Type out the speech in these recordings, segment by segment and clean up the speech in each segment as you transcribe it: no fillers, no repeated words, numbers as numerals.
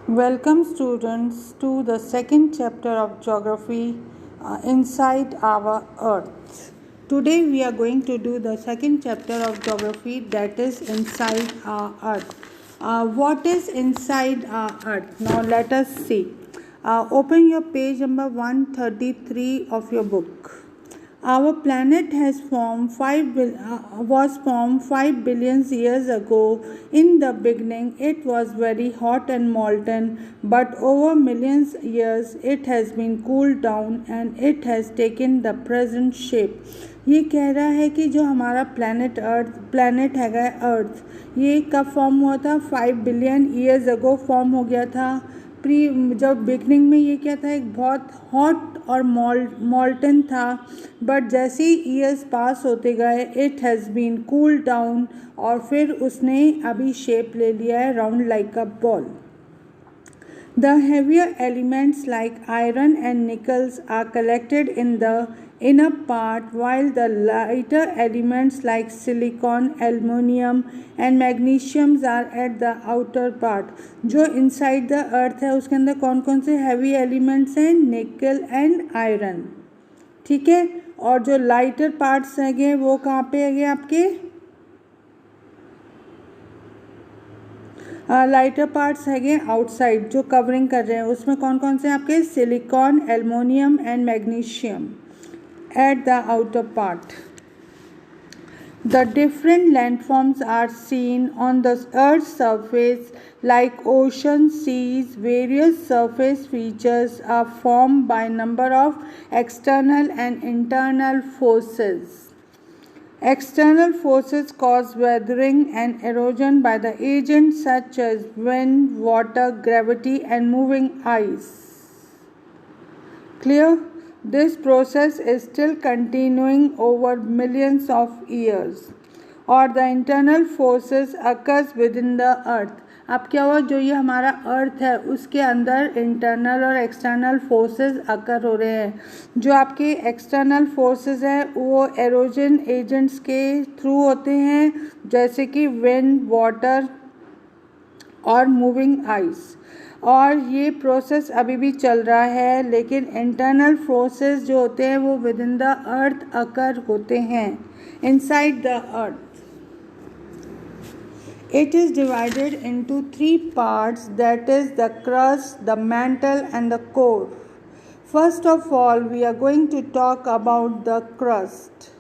Welcome students to the second chapter of geography inside our earth. Today we are going to do the second chapter of geography, that is inside our earth. What is inside our earth? Now let us see. Open your page number 133 of your book. Our planet was formed 5 billion years ago. In the beginning, it was very hot and molten, but over millions of years, it has been cooled down and it has taken the present shape. ये कह रहा है कि जो हमारा planet हैगा अर्थ, ये कब फॉर्म हुआ था? 5 बिलियन ईयर्स अगो फॉर्म हो गया था. जब बिगनिंग में ये क्या था, एक बहुत हॉट और मॉल्टन था, बट जैसे ही ईयर्स पास होते गए it has been cool down और फिर उसने अभी शेप ले लिया है round like a ball. The heavier elements like iron and nickels are collected in the inner part, while the lighter elements like silicon, aluminum and magnesium are at the outer part. जो inside the earth है उसके अंदर कौन कौन से heavy elements हैं? निकल and iron. ठीक है. और जो lighter parts हैं वो कहाँ पे है आपके? लाइटर पार्ट्स है आउटसाइड जो कवरिंग कर रहे हैं, उसमें कौन कौन से आपके? Silicon, aluminium and magnesium eight the outer part. The different landforms are seen on the Earth's surface like oceans, seas. Various surface features are formed by number of external and internal forces. External forces cause weathering and erosion by the agents such as wind, water, gravity and moving ice. Clear? This process is still continuing over millions of years. Or the internal forces occurs within the earth. अब क्या हुआ, जो ये हमारा अर्थ है उसके अंदर internal और एक्सटर्नल फोर्सेस अकर हो रहे हैं. जो आपके एक्सटर्नल फोर्सेस हैं वो एरोजन एजेंट्स के थ्रू होते हैं, जैसे कि विंड, वाटर और मूविंग आइस. और ये प्रोसेस अभी भी चल रहा है, लेकिन इंटरनल फोर्सेस जो होते हैं वो विद इन द अर्थ अकर होते हैं, inside the earth. It is divided into 3 parts, that is the crust, the mantle and the core. First of all, we are going to talk about the crust.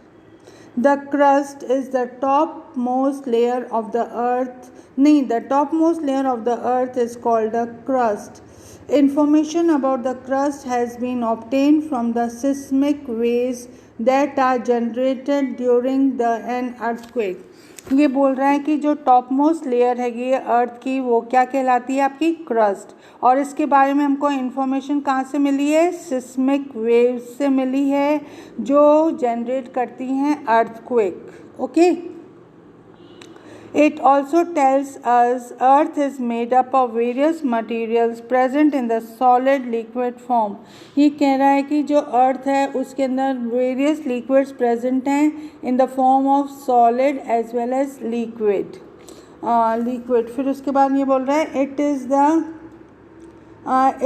The crust is the topmost layer of the earth. The topmost layer of the earth is called the crust. Information about the crust has been obtained from the seismic waves that are generated during an earthquake. ये बोल रहा है कि जो top most layer है ये अर्थ की, वो क्या कहलाती है? आपकी क्रस्ट. और इसके बारे में हमको इन्फॉर्मेशन कहाँ से मिली है? सिस्मिक वेव्स से मिली है, जो जनरेट करती हैं earthquake. Okay. It also tells us Earth is made up of various materials present in the solid liquid form. ये कह रहा है कि जो अर्थ है उसके अंदर various liquids present हैं in the form of solid as well as liquid. फिर उसके बाद ये बोल रहा है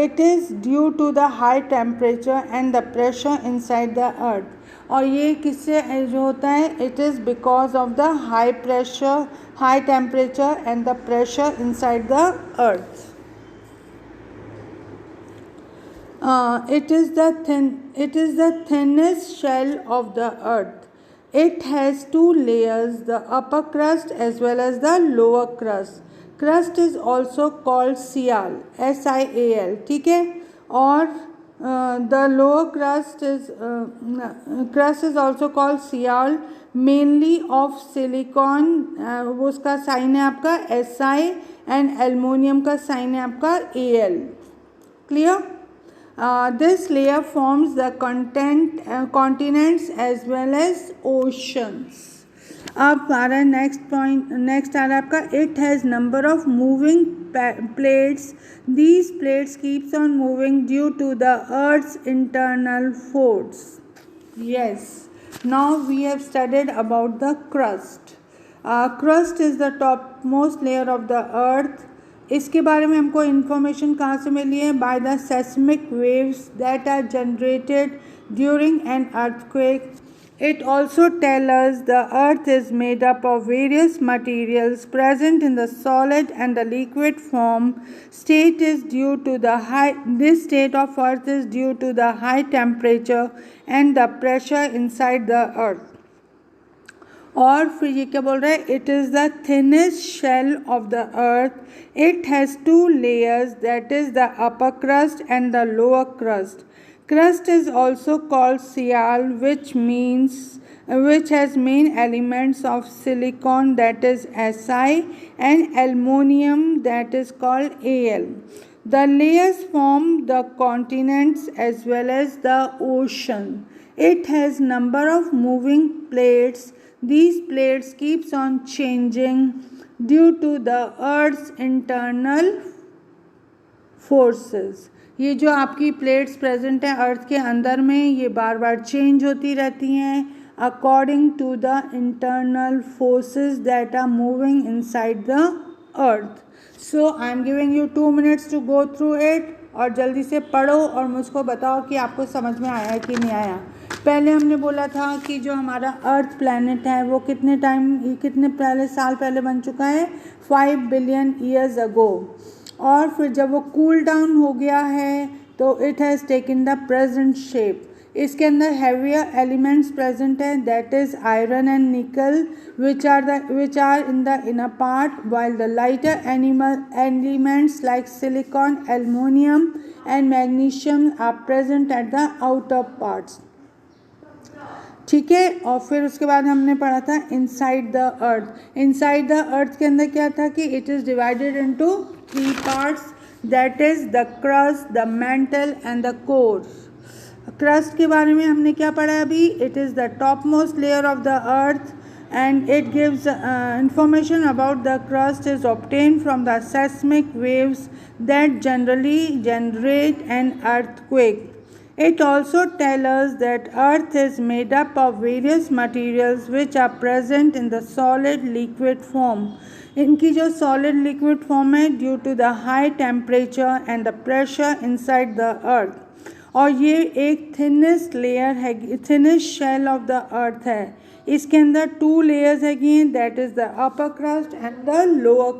it is due to the high temperature and the pressure inside the earth. और ये किससे जो होता है? It is because of the high pressure, high temperature and the pressure inside the earth. It is the thinnest shell of the earth. It has 2 layers, the upper crust as well as the lower crust. Crust is also called sial, SIAL. ठीक है. और the lower crust is also called sial, mainly of silicon. वो उसका sign है आपका SI and aluminium का sign है आपका AL. Clear? This layer forms the continents as well as oceans. अब हमारा नेक्स्ट आ रहा है आपका, it has number of moving plates. These plates keeps on moving due to the earth's internal force. Yes, now we have studied about the crust. Crust is the topmost layer of the earth इसके बारे में हमको information कहाँ से मिली है? By the seismic waves that are generated during an earthquake. It also tells us the earth is made up of various materials present in the solid and the liquid form. This state of earth is due to the high temperature and the pressure inside the earth. और फिर ये क्या बोल रहा है? It is the thinnest shell of the earth. It has two layers, that is the upper crust and the lower crust. Crust is also called sial, which has main elements of silicon, that is Si, and aluminum, that is called Al. The layers form the continents as well as the ocean. It has number of moving plates. These plates keeps on changing due to the Earth's internal forces. ये जो आपकी plates present हैं अर्थ के अंदर में, ये बार बार change होती रहती हैं according to the internal forces that are moving inside the earth. So I am giving you 2 minutes to go through it, और जल्दी से पढ़ो और मुझको बताओ कि आपको समझ में आया कि नहीं आया. पहले हमने बोला था कि जो हमारा अर्थ प्लैनेट है वो कितने साल पहले बन चुका है? 5 billion years ago. और फिर जब वो कूल डाउन हो गया है तो it has taken the present shape. इसके अंदर हैवियर एलिमेंट्स प्रेजेंट हैं, that is iron and nickel, which are in the inner part, while the lighter elements like silicon, aluminium and magnesium are present at the outer parts. ठीक है. और फिर उसके बाद हमने पढ़ा था inside the earth. Inside the earth के अंदर क्या था कि it is divided into 3 parts, that is the crust, the mantle and the core. Crust के बारे में हमने क्या पढ़ा अभी? It is the top most layer of the earth and it gives information about the crust is obtained from the seismic waves that generally generate an earthquake. It also tells us that earth is made up of various materials which are present in the solid liquid form. इनकी जो solid liquid form है due to the high temperature and the pressure inside the earth. और ये एक thinnest layer है, thinnest shell of the earth है. इसके अंदर 2 layers हैगी, that is the upper crust and the lower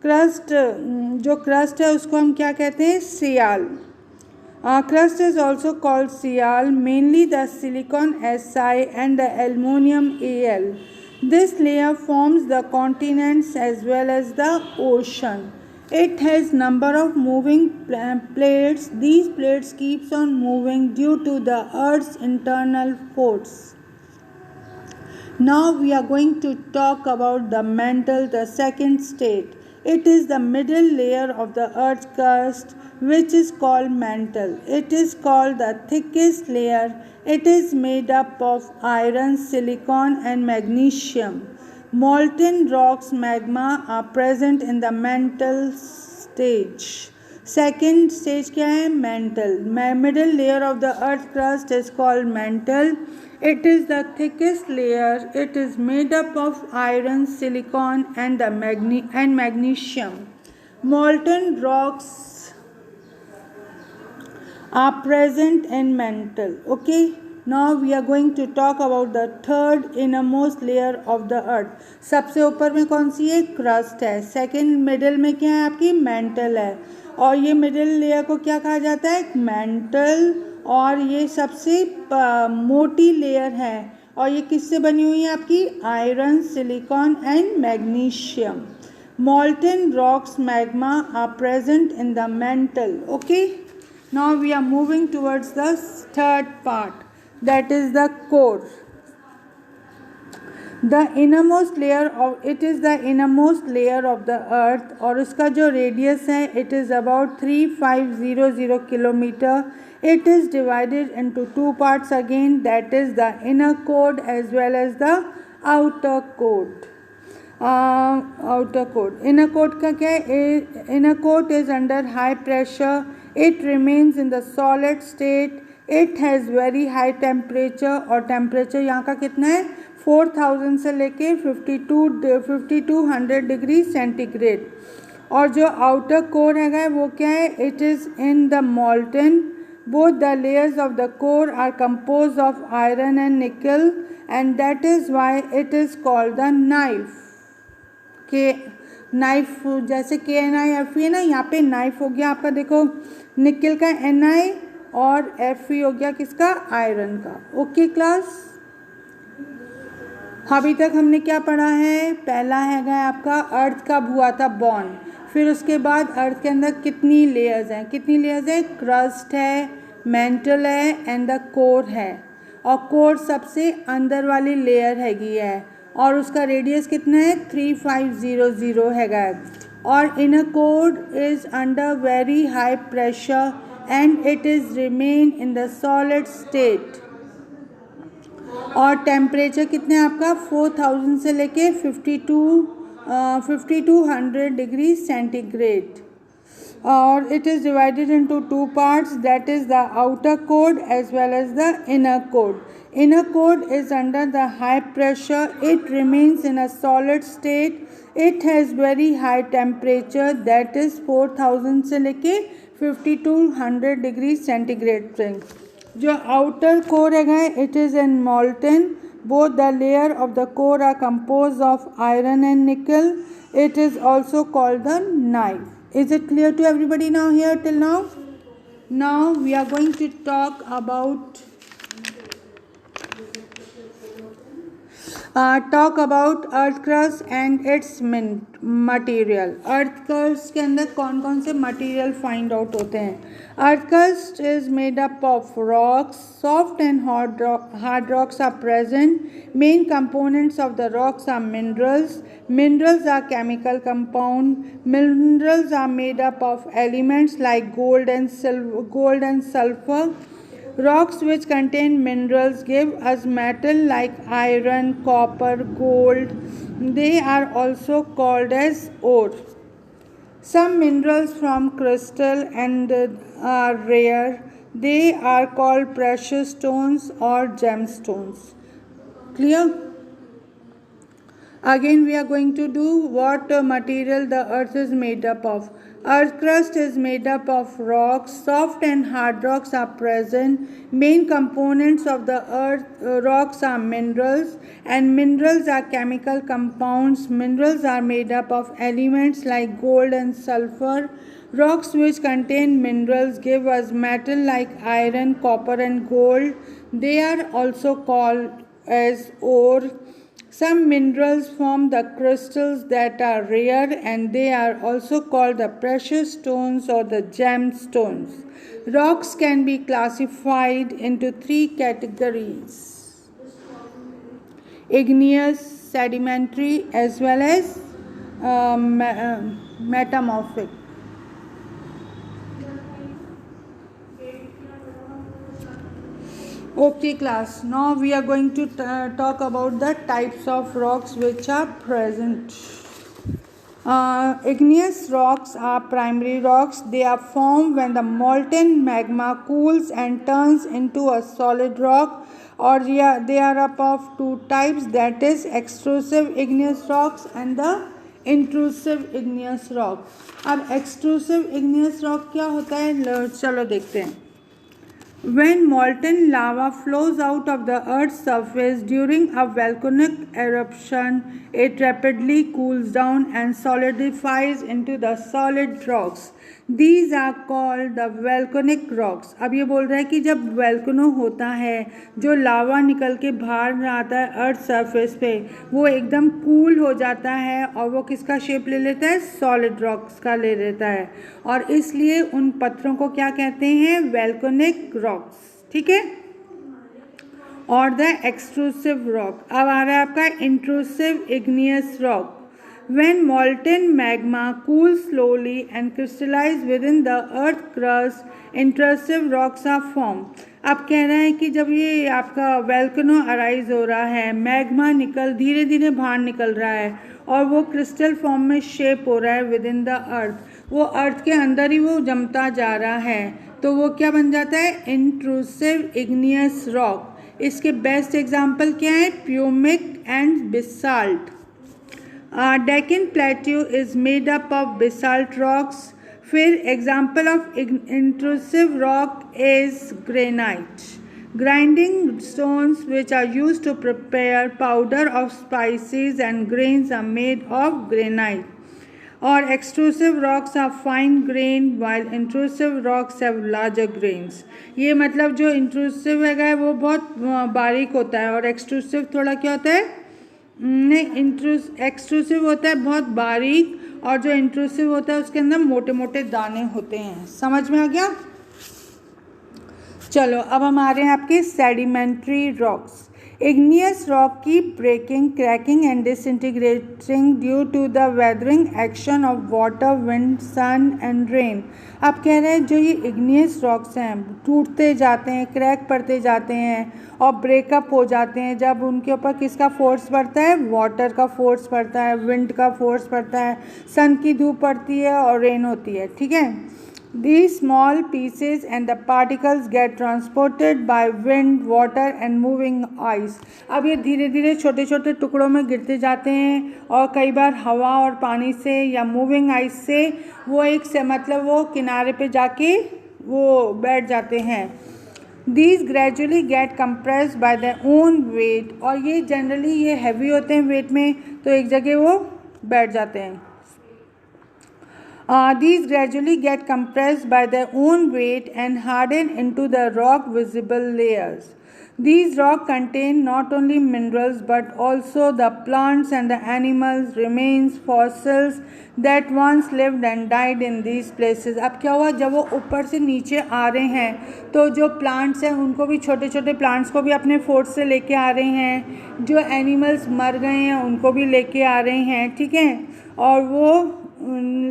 crust. जो क्रस्ट है उसको हम क्या कहते हैं? सियाल. Crust is also called sial, mainly the silicon Si and the aluminum Al. This layer forms the continents as well as the ocean. It has number of moving plates. These plates keeps on moving due to the Earth's internal force. Now we are going to talk about the mantle, the second state. It is the middle layer of the earth's crust, which is called mantle. It is called the thickest layer. It is made up of iron, silicon and magnesium. Molten rocks, magma are present in the mantle stage. Second stage क्या है? Mantle. Middle layer of the earth crust is called mantle. It is the thickest layer. It is made up of iron, silicon and magnesium. Molten rocks are present in mantle. Okay. Now we are going to talk about the third innermost layer of the earth. सबसे ऊपर में कौन सी है? Crust है. Second middle में क्या है आपकी? मेंटल है. और ये मिडिल लेयर को क्या कहा जाता है? मेंटल. और ये सबसे मोटी लेयर है और ये किससे बनी हुई है आपकी? Iron, silicon and magnesium. molten rocks, magma are present in the mantle. Okay. Now we are moving towards the third part, that is the core. The innermost layer of it is the innermost layer of the earth और उसका जो radius है it is about 3500 kilometer. It is divided into 2 parts again, that is the inner core as well as the outer core. Outer core. Inner core का क्या है? Inner core is under high pressure. It remains in the solid state. It has very high temperature और temperature यहाँ का कितना है? 4000 से लेके 5200 डिग्री सेंटीग्रेड. और जो आउटर कोर है वो क्या है, it is in the molten, both the layers of the core are compose of iron and nickel and that is why it is called the knife. के नाइफ जैसे KNIFE है ना, यहाँ पे नाइफ हो गया आपका, देखो निकल का NI और FE हो गया किसका, आयरन का। ओके क्लास, अभी तक हमने क्या पढ़ा है, पहला है आपका अर्थ कब हुआ था, बॉर्न। फिर उसके बाद अर्थ के अंदर कितनी लेयर्स हैं, कितनी लेयर्स है, क्रस्ट है, मेंटल है एंड द कोर है। और कोर सबसे अंदर वाली लेयर हैगी है और उसका रेडियस कितना है 3500 हैगा। और inner core is under very high pressure and it is remain in the solid state. और टेम्परेचर कितने आपका 4000 से लेके 5200 डिग्री सेंटीग्रेड। और it is divided into two parts, that is the outer core as well as the inner core. Inner core is under the high pressure, it remains in a solid state, it has very high temperature, that is 4000 से लेके 5200 degree centigrade तक। जो outer core है it is in molten, both the layer of the core are composed of iron and nickel, it is also called the knife. Is it clear to everybody now here till now? Now we are going to talk about earth crust and its material. Earth crust के अंदर कौन कौन से material find out होते हैं। Earth crust is made up of rocks, soft and hard rocks are present. Main components of the rocks are minerals. Minerals are chemical compound. Minerals are made up of elements like gold and sulfur. Rocks which contain minerals give us metal like iron, copper, gold. They are also called as ore. Some minerals from crystal and are rare. They are called precious stones or gemstones. Clear? Again we are going to do what material the earth is made up of. Earth crust is made up of rocks, soft and hard rocks are present. Main components of the earth rocks are minerals, and minerals are chemical compounds. Minerals are made up of elements like gold and sulfur. Rocks which contain minerals give us metal like iron, copper and gold. They are also called as ore. Some minerals form the crystals that are rare and they are also called the precious stones or the gemstones. Rocks can be classified into three categories: igneous, sedimentary as well as metamorphic. Okay class, now we are going to talk about the types of rocks which are present. Igneous rocks are primary rocks. They are formed when the molten magma cools and turns into a solid rock. Or they are up of two types, that is extrusive igneous rocks and the intrusive igneous rock. अब extrusive igneous rock क्या होता है, चलो देखते हैं। When molten lava flows out of the Earth's surface during a volcanic eruption, it rapidly cools down and solidifies into the solid rocks. These are called the volcanic rocks. अब ये बोल रहा है कि जब वोल्केनो होता है, जो लावा निकल के बाहर आता है अर्थ सरफेस पे, वो एकदम कूल हो जाता है और वो किसका शेप ले लेता है, सॉलिड रॉक्स का ले लेता है, और इसलिए उन पत्थरों को क्या कहते हैं, वोल्केनिक रॉक्स। ठीक है। और द एक्सट्रूसिव रॉक, अब आ रहा है आपका intrusive igneous rock. When molten magma cools slowly and crystallizes within the earth crust, intrusive rocks are formed. अब कह रहा है कि जब ये आपका वोल्केनो अराइज हो रहा है, मैग्मा धीरे धीरे बाहर निकल रहा है और वो क्रिस्टल फॉर्म में शेप हो रहा है विद इन द अर्थ, वो अर्थ के अंदर ही वो जमता जा रहा है, तो वो क्या बन जाता है, इंट्रूसिव इग्नियस रॉक। इसके बेस्ट एग्जाम्पल क्या है, pumice and basalt. Deccan Plateau is made up of basalt rocks. फिर example of intrusive rock is granite. Grinding stones which are used to prepare powder of spices and grains are made of granite. और extrusive rocks are fine grained while intrusive rocks have larger grains. ये मतलब जो intrusive है वो बहुत बारीक होता है और extrusive थोड़ा क्या होता है, नहीं, एक्सट्रूसिव होता है बहुत बारीक और जो इंट्रूसिव होता है उसके अंदर मोटे मोटे दाने होते हैं. समझ में आ गया. चलो अब हम आ रहे हैं आपके सेडिमेंट्री रॉक्स. इग्नियस रॉक की breaking, cracking and disintegrating due to the weathering action of water, wind, sun and rain. अब कह रहे हैं जो ये इग्नियस रॉक्स हैं टूटते जाते हैं, क्रैक पड़ते जाते हैं और ब्रेकअप हो जाते हैं जब उनके ऊपर किसका फोर्स पड़ता है, वाटर का फोर्स पड़ता है, विंड का फोर्स पड़ता है, सन की धूप पड़ती है और रेन होती है. ठीक है. These small pieces and the particles get transported by wind, water and moving ice. अब ये धीरे धीरे छोटे छोटे टुकड़ों में गिरते जाते हैं और कई बार हवा और पानी से या मूविंग आइस से वो एक से मतलब वो किनारे पे जाके वो बैठ जाते हैं. These gradually get compressed by their own weight. और ये जनरली ये हैवी होते हैं वेट में तो एक जगह वो बैठ जाते हैं. These gradually get compressed by their own weight and harden into the rock visible layers. These rocks contain not only minerals but also the plants and the animals, remains, fossils that once lived and died in these places. अब क्या हुआ, जब वो ऊपर से नीचे आ रहे हैं तो जो प्लांट्स हैं उनको भी, छोटे छोटे प्लांट्स को भी अपने फोर्स से लेके आ रहे हैं, जो एनिमल्स मर गए हैं उनको भी लेके आ रहे हैं. ठीक है. और वो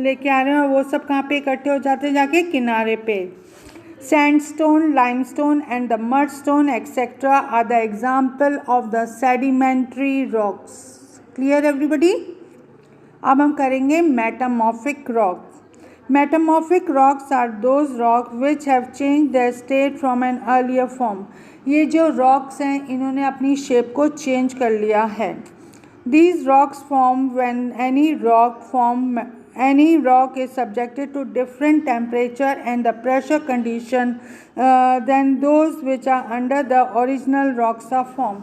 लेके आ रहे हैं और वो सब कहाँ पे इकट्ठे हो जाते हैं, जाके किनारे पे. Sandstone, limestone and the mudstone etcetera are the example of the sedimentary rocks. Clear everybody. अब हम करेंगे metamorphic rock. Metamorphic rocks are those rock which have change their state from an earlier form. ये जो rocks हैं इन्होंने अपनी shape को change कर लिया है. These rocks form when any rock is subjected to different temperature and the pressure condition than those which are under the original rocks are formed.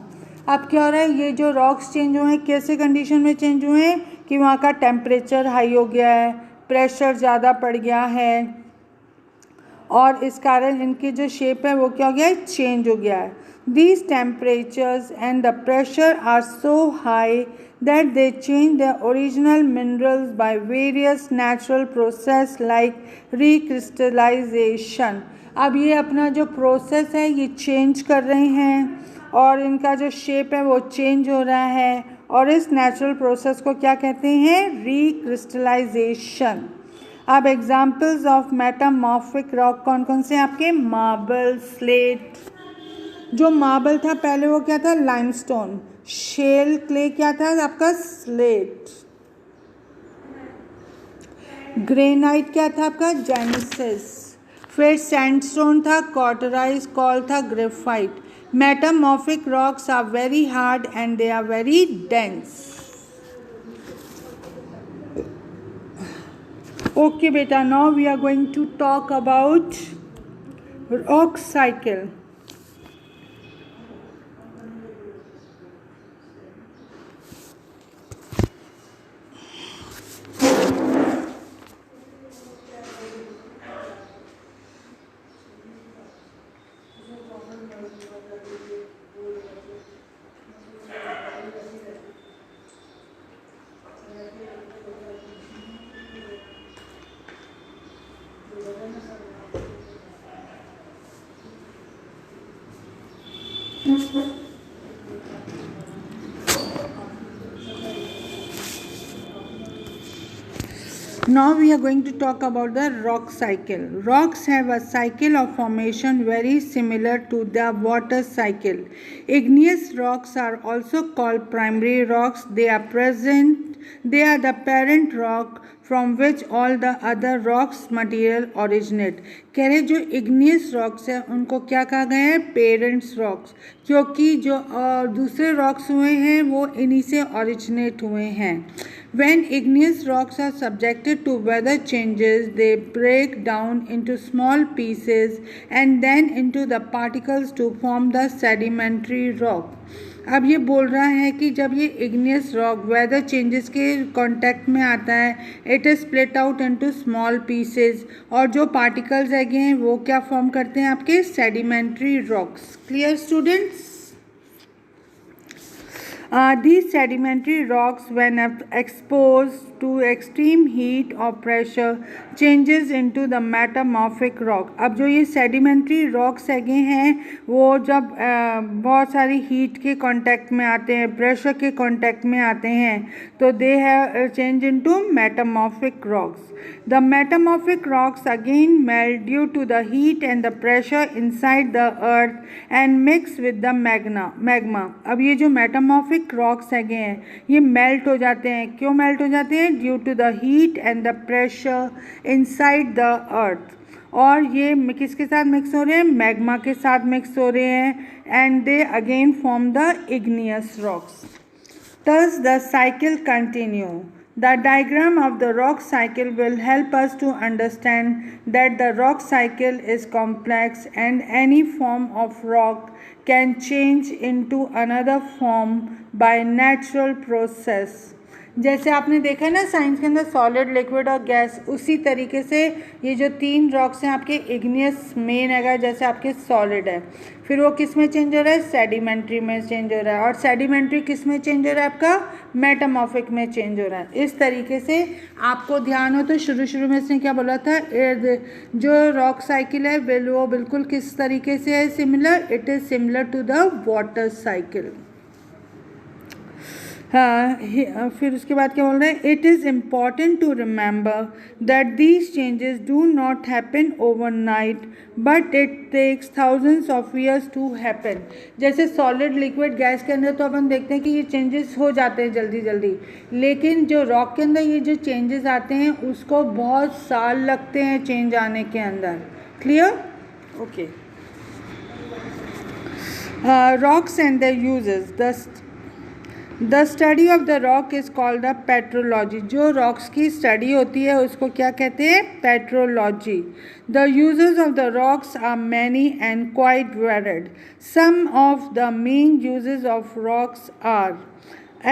अब क्या हो रहा है, ये जो रॉक्स चेंज हुए हैं कैसे कंडीशन में चेंज हुए हैं कि वहाँ का टेम्परेचर हाई हो गया है, प्रेशर ज़्यादा पड़ गया है और इस कारण इनकी जो शेप है वो क्या हो गया है, चेंज हो गया है. These temperatures and the pressure are so high that they change their original minerals by various natural process like recrystallization. अब ये अपना जो प्रोसेस है ये चेंज कर रहे हैं और इनका जो शेप है वो चेंज हो रहा है और इस नेचुरल प्रोसेस को क्या कहते हैं, रिक्रिस्टलाइजेशन. अब एग्जाम्पल्स ऑफ मेटामॉर्फिक रॉक कौन कौन से आपके, मार्बल, स्लेट. जो मार्बल था पहले वो क्या था, लाइमस्टोन. शेल क्ले क्या था आपका, स्लेट. ग्रेनाइट क्या था आपका, जेनेसिस. फिर सैंडस्टोन था, क्वार्टराइज. कॉल था, graphite. Metamorphic rocks are very hard and they are very dense. Okay बेटा, now we are going to talk about rock cycle. Now we are going to talk about the rock cycle. Rocks have a cycle of formation very similar to the water cycle. Igneous rocks are also called primary rocks. They are the parent rock from which all the other rocks material originate. कह रहे जो igneous rocks है उनको क्या कहा गया है, parents rocks, क्योंकि जो दूसरे रॉक्स हुए हैं वो इन्हीं से originate हुए हैं. When igneous rocks are subjected to weather changes, they break down into small pieces and then into the particles to form the sedimentary rock. अब ये बोल रहा है कि जब ये इग्नियस रॉक वेदर चेंजेस के कांटेक्ट में आता है, it is split out into small pieces, और जो पार्टिकल्स हैं वो क्या फॉर्म करते हैं आपके sedimentary rocks. Clear students? These sedimentary rocks, when exposed to extreme heat or pressure, changes into the metamorphic rock. अब जो ये sedimentary rocks हैं वो जब बहुत सारी हीट के कांटेक्ट में आते हैं, प्रेशर के कांटेक्ट में आते हैं, तो they have changed into metamorphic rocks. The metamorphic rocks again melt due to the heat and the pressure inside the earth and mix with the magma. अब ये जो metamorphic rocks हैं ये मेल्ट हो जाते हैं. क्यों मेल्ट हो जाते हैं? Due to the heat and the pressure inside the earth. और ये किसके साथ मिक्स हो रहे हैं? मैग्मा के साथ मिक्स हो रहे हैं, and they again form the igneous rocks. Thus the cycle continue. The diagram of the rock cycle will help us to understand that the rock cycle is complex and any form of rock can change into another form by natural process. जैसे आपने देखा ना science के अंदर solid, liquid और gas, उसी तरीके से ये जो 3 रॉक्स हैं आपके इग्नियस मेन है, जैसे आपके सॉलिड है, फिर वो किस में चेंज हो रहा है? सेडिमेंट्री में चेंज हो रहा है, और सेडिमेंट्री किस में चेंज हो रहा है? आपका मेटामॉर्फिक में चेंज हो रहा है. इस तरीके से आपको ध्यान हो तो शुरू में इसने क्या बोला था? जो रॉक साइकिल है वो बिल्कुल किस तरीके से है? Similar. It is similar to the water cycle. फिर उसके बाद क्या बोल रहे हैं? It is important to remember that these changes do not happen overnight but it takes thousands of years to happen. जैसे सॉलिड, लिक्विड, गैस के अंदर तो अपन देखते हैं कि ये चेंजेस हो जाते हैं जल्दी जल्दी, लेकिन जो रॉक के अंदर ये जो चेंजेस आते हैं उसको बहुत साल लगते हैं चेंज आने के अंदर. Clear? Okay. Rocks and the uses. The study of the rock is called the petrology. जो रॉक्स की स्टडी होती है उसको क्या कहते हैं? Petrology. The uses of the rocks are many and quite varied. Some of the main uses of rocks are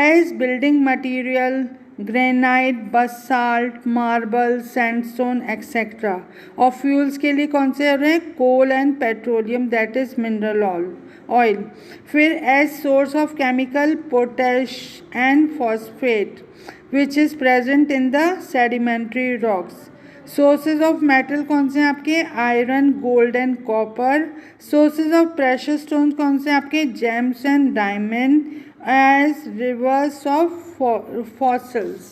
as building material, granite, basalt, marble, sandstone etcetera. और fuels के लिए कौन से हो रहे हैं? Coal and petroleum, that is mineral oil. फिर as source of chemical, potash and phosphate which is present in the sedimentary rocks. Sources of metal कौन से हैं आपके? Iron, gold and copper. Sources of precious stone कौन से हैं आपके? Gems and diamond as rivers of fossils.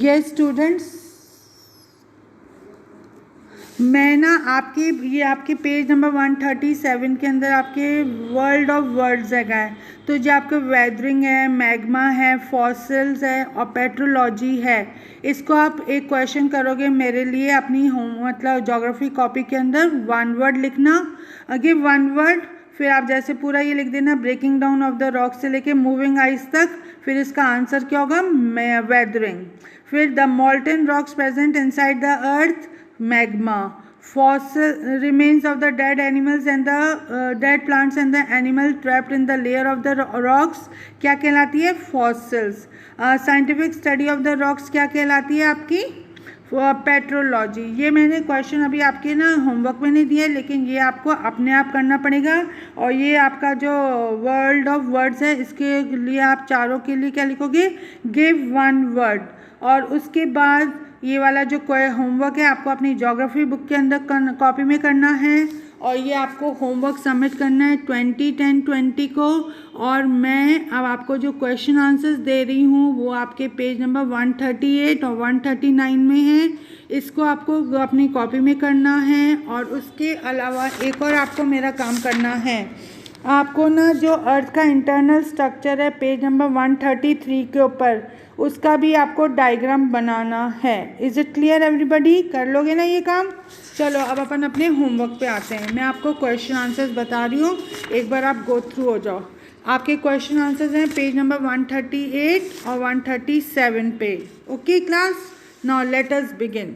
Yes students, मैं ना ये आपके पेज नंबर 137 के अंदर आपके वर्ल्ड ऑफ वर्ड्स है, तो जो आपके वेदरिंग है, मैग्मा है, फॉसिल्स है और पेट्रोलॉजी है, इसको आप एक क्वेश्चन करोगे मेरे लिए अपनी मतलब ज्योग्राफी कॉपी के अंदर 1 वर्ड लिखना. अगेन 1 वर्ड, फिर आप जैसे पूरा ये लिख देना breaking down of the rock से लेके मूविंग आइस तक. फिर इसका आंसर क्या होगा? वेदरिंग. फिर the मॉल्टन rocks present inside the earth, magma. Fossil remains of the dead animals and the dead plants and the animal trapped in the layer of the rocks क्या कहलाती है? Fossils. Scientific study of the rocks क्या कहलाती है आपकी? Petrology. ये मैंने question अभी आपके ना होमवर्क में नहीं दिया, लेकिन ये आपको अपने आप करना पड़ेगा. और ये आपका जो वर्ल्ड ऑफ वर्ड्स है इसके लिए आप चारों के लिए क्या लिखोगे? Give 1 word. और उसके बाद ये वाला जो होमवर्क है आपको अपनी ज्योग्राफी बुक के अंदर कॉपी में करना है, और ये आपको होमवर्क सबमिट करना है 20-10-20 को. और मैं अब आपको जो क्वेश्चन आंसर्स दे रही हूँ वो आपके पेज नंबर 138 और 139 में है. इसको आपको अपनी कॉपी में करना है. और उसके अलावा एक और आपको मेरा काम करना है. आपको ना जो अर्थ का इंटरनल स्ट्रक्चर है पेज नंबर 133 के ऊपर, उसका भी आपको डायग्राम बनाना है. Is it clear everybody? कर लोगे ना ये काम? चलो अब अपन अपने होमवर्क पे आते हैं. मैं आपको क्वेश्चन आंसर्स बता रही हूँ, एक बार आप गो थ्रू हो जाओ. आपके क्वेश्चन आंसर्स हैं पेज नंबर 138 और 137 पे. Okay class, now let us begin.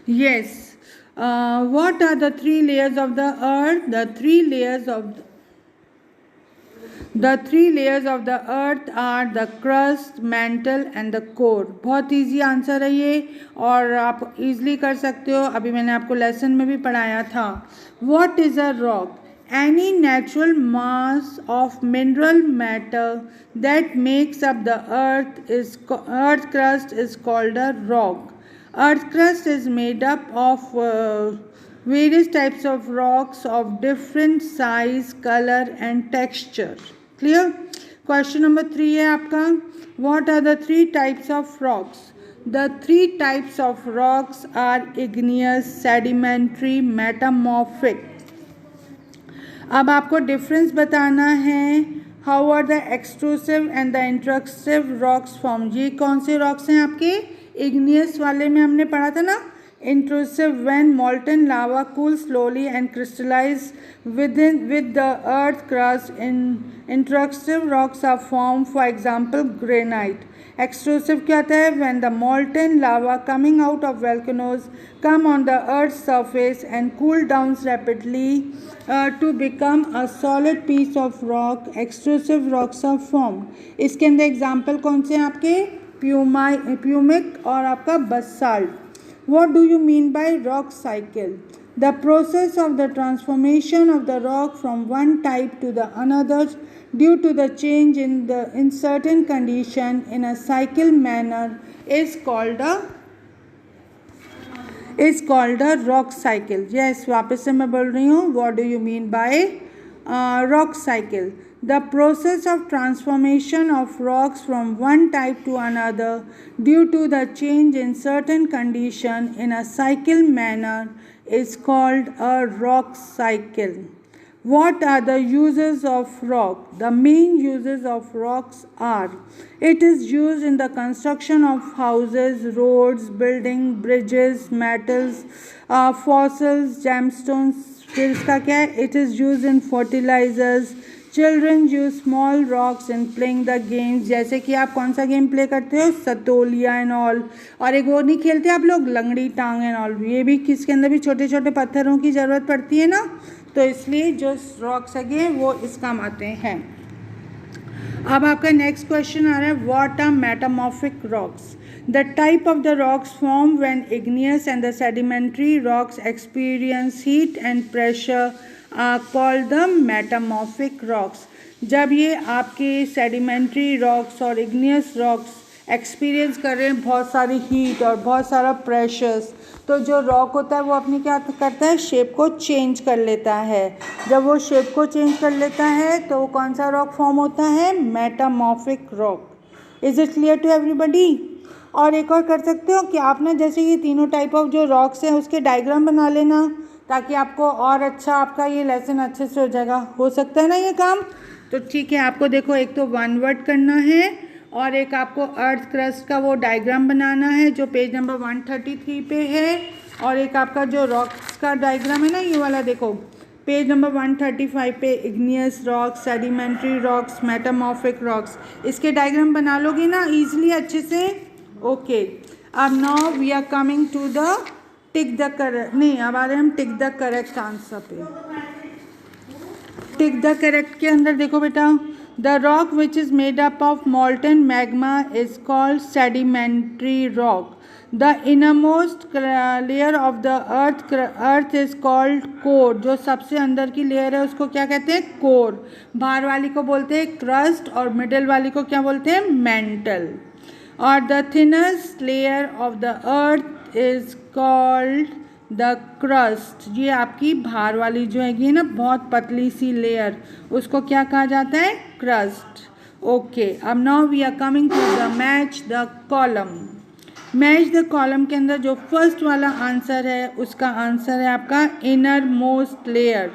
Yes. What are the three layers of the earth? The three layers of the earth are the crust, mantle and the core. बहुत easy answer है ये और आप easily कर सकते हो. अभी मैंने आपको लेसन में भी पढ़ाया था. What is a rock? Any natural mass of mineral matter that makes up the earth crust is called a rock. Earth crust is made up of various types of rocks of different size, color and texture. Clear? Question number 3 है आपका. What are the three types of rocks? The three types of rocks are igneous, sedimentary, metamorphic. अब आपको difference बताना है. How are the extrusive and the intrusive rocks form. ये कौन से rocks हैं आपके? इग्नियस वाले में हमने पढ़ा था ना. Intrusive when molten lava cools slowly and crystallize with the earth crust. Intrusive rocks are formed, for example granite. Extrusive क्या होता है? When the molten lava coming out of volcanoes come on the earth's surface and cool down rapidly to become a solid piece of rock, extrusive rocks are formed. इसके अंदर example कौन से हैं आपके? Pumice और आपका basalt. What do you mean by rock cycle? The process of the transformation of the rock from one type to the another due to the change in certain condition in a cycle manner is called a rock cycle. Yes, वापस से मैं बोल रही हूँ. What do you mean by rock cycle? The process of transformation of rocks from one type to another due to the change in certain condition in a cycle manner is called a rock cycle. What are the uses of rock? The main uses of rocks are: it is used in the construction of houses, roads, buildings, bridges, metals, fossils, gemstones. फिर इसका क्या है? It is used in fertilizers. Children use small rocks in playing the games. जैसे कि आप कौन सा game play करते हो? सतोलिया एंड ऑल. और एक और नहीं खेलते आप लोग? लंगड़ी टांग एंड ऑल. ये भी किसके अंदर भी छोटे छोटे पत्थरों की ज़रूरत पड़ती है ना, तो इसलिए जो रॉक्स है वो इस काम आते हैं. अब आपका नेक्स्ट क्वेश्चन आ रहा है. What are metamorphic rocks? The type of the rocks formed when igneous and the sedimentary rocks experience heat and pressure are called the metamorphic rocks. जब ये आपके sedimentary rocks और igneous rocks एक्सपीरियंस कर रहे हैं बहुत सारी हीट और बहुत सारा प्रेशर्स, तो जो रॉक होता है वो अपनी क्या करता है? शेप को चेंज कर लेता है. जब वो शेप को चेंज कर लेता है तो वो कौन सा रॉक फॉर्म होता है? Metamorphic rock. Is it clear to everybody? और एक और कर सकते हो कि आप ना जैसे ये तीनों टाइप ऑफ जो रॉक्स हैं उसके डायग्राम बना लेना, ताकि आपको और अच्छा आपका ये लेसन अच्छे से हो जाएगा. हो सकता है ना ये काम? तो ठीक है, आपको देखो एक तो वन वर्ड करना है और एक आपको अर्थ क्रस्ट का वो डायग्राम बनाना है जो पेज नंबर 133 पे है, और एक आपका जो रॉक्स का डायग्राम है ना ये वाला देखो पेज नंबर 135 पे igneous rocks, sedimentary rocks, metamorphic rocks. इसके डायग्राम बना लोगे ना ईजिली अच्छे से. ओके, अब now we are coming to the tick the correct, नहीं अब आ रहे हम टिक द करेक्ट आंसर पे. टिक द करेक्ट के अंदर देखो बेटा, the rock which is made up of molten magma is called sedimentary rock. The innermost layer of the earth is called core. जो सबसे अंदर की लेयर है उसको क्या कहते हैं? कोर. बाहर वाली को बोलते हैं क्रस्ट और मिडल वाली को क्या बोलते हैं? मेंटल. और the thinnest layer of the earth is called the crust. ये आपकी बाहर वाली जो हैगी ना बहुत पतली सी लेयर, उसको क्या कहा जाता है? क्रस्ट. ओके, अब now we are coming to the match the column. Match the column के अंदर जो फर्स्ट वाला आंसर है उसका आंसर है आपका इनर मोस्ट लेयर.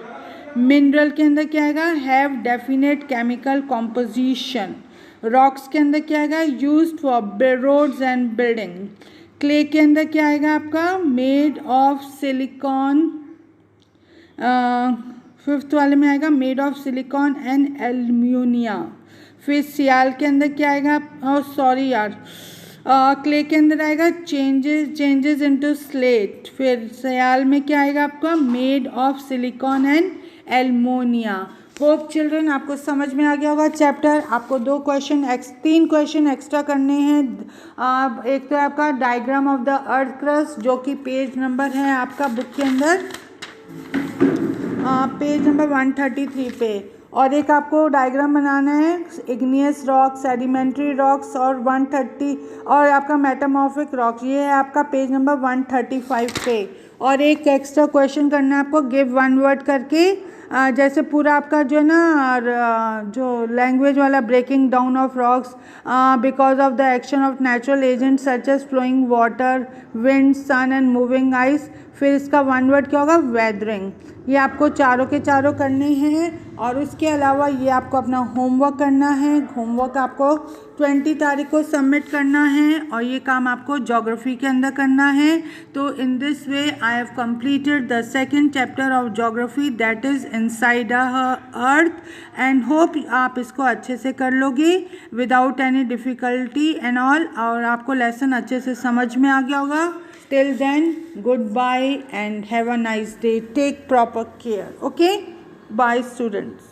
मिनरल के अंदर क्या आएगा? Have definite chemical composition. Rocks के अंदर क्या आएगा? Used for roads and building. Clay के अंदर क्या आएगा आपका? Made of silicon. फिफ्थ वाले में आएगा made of silicon and alumina. फिर सियाल के अंदर क्या आएगा, सॉरी यार, क्ले के अंदर आएगा चेंजेस इनटू स्लेट। फिर सियाल में क्या आएगा आपका, made of silicon and alumina. Hope children आपको समझ में आ गया होगा चैप्टर। आपको तीन क्वेश्चन एक्स्ट्रा करने हैं। एक तो आपका diagram of the earth crust जो कि पेज नंबर है आपका बुक के अंदर, पेज नंबर 133 पे, और एक आपको डायग्राम बनाना है इग्नियस रॉक, सेडिमेंट्री रॉक्स और 130 और आपका मेटामॉर्फिक रॉक्स, ये है आपका पेज नंबर 135 पे। और एक एक्स्ट्रा क्वेश्चन करना है आपको गिव वन वर्ड करके, जैसे पूरा आपका जो है ना जो लैंग्वेज वाला breaking down of rocks because of the action of natural agent such as flowing water, wind, sun and moving ice. फिर इसका वन वर्ड क्या होगा, वेदरिंग। ये आपको चारों के चारों करने हैं। और उसके अलावा ये आपको अपना होमवर्क करना है। होमवर्क आपको 20 तारीख को सबमिट करना है और ये काम आपको ज्योग्राफी के अंदर करना है। तो in this way I have completed the second chapter of geography that is inside earth and hope आप इसको अच्छे से कर लोगे without any difficulty and all, और आपको लेसन अच्छे से समझ में आ गया होगा। Till then, goodbye and have a nice day. Take proper care. Okay? Bye, students.